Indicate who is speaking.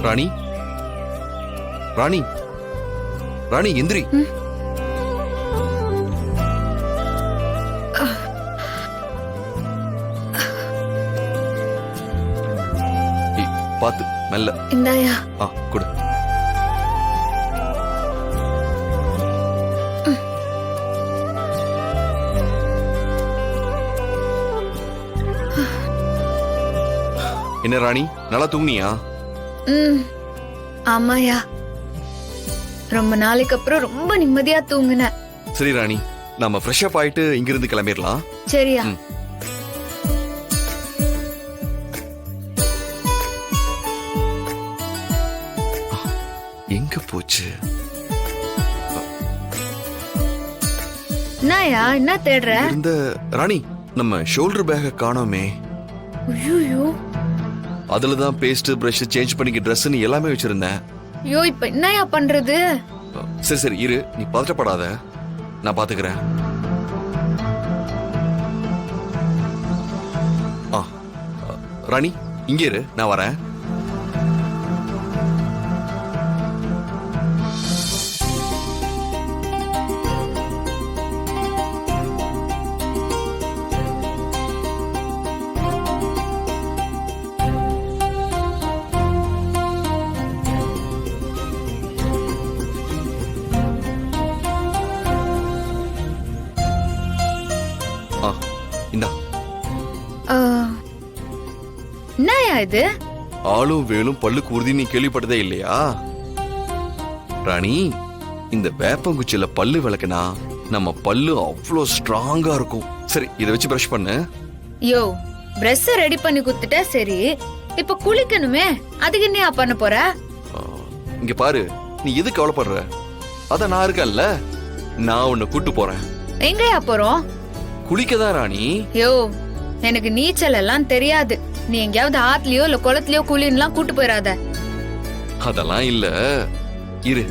Speaker 1: ராணி ராணி ராணி எந்திரி. பாத்து மெல்ல.
Speaker 2: இந்தாயா.
Speaker 1: கொடு. என்ன ராணி, நல்லா தூங்குனியா?
Speaker 2: ஆமாயா, ரொம்ப நாளைக்கு அப்புறம் ரொம்ப நிம்மதியா தூங்குன.
Speaker 1: சரி ராணி, நாம ஃப்ரெஷ் அப் ஆயிட்டு இங்கிருந்து கிளம்பிடலாம்.
Speaker 2: சரியா.
Speaker 1: எங்க போச்சு?
Speaker 2: என்னயா, என்ன தேடுற?
Speaker 1: இந்த ராணி, நம்ம ஷோல்டர் பேக்க காணோமே.
Speaker 2: ஐயோ,
Speaker 1: அதுலதான் பேஸ்ட், பிரஷ், சேஞ்ச் பண்ணிக்க ட்ரெஸ்ன்னு எல்லாமே வச்சிருந்தேன்.
Speaker 2: ஐயோ, இப்ப என்னயா பண்றது?
Speaker 1: சரி சரி இரு, நீ பதட்டப்படாத, நான் பாத்துக்கிறேன். ராணி இங்கே இரு, நான் வரேன்.
Speaker 2: என்னயா இது?
Speaker 1: ஆளும் வேலும் பல்லுக்கு உறுதி, நீ கேள்விப்பட்டதே இல்லையா? ராணி, இந்த வேப்பங்குச்சியில பல்லு விளக்குனா நம்ம பல்லு அவ்வளோ ஸ்ட்ராங்கா இருக்கும். சரி, இதை வச்சு பிரஷ் பண்ணு.
Speaker 2: யோ, பிரஷ் ரெடி பண்ணி குத்துட்ட, சரி இப்ப குளிக்கணுமே, அதுக்கு என்னையா பண்ண போற?
Speaker 1: இங்க பாரு, நீ எது கவலைப்படுற? அதான் நான் இருக்கேன்ல, நான் உன்னை கூட்டு போறேன்.
Speaker 2: எங்கயா போறோம்?
Speaker 1: குளிக்கதான் ராணி.
Speaker 2: யோ, எனக்கு நீச்சல் எல்லாம் தெரியாது. நீ எங்கயாவது ஆத்துலயோ இல்ல குளத்துலயோ குளின்லாம் கூட்டு போயிடாத.
Speaker 1: அதெல்லாம் இல்ல, இரு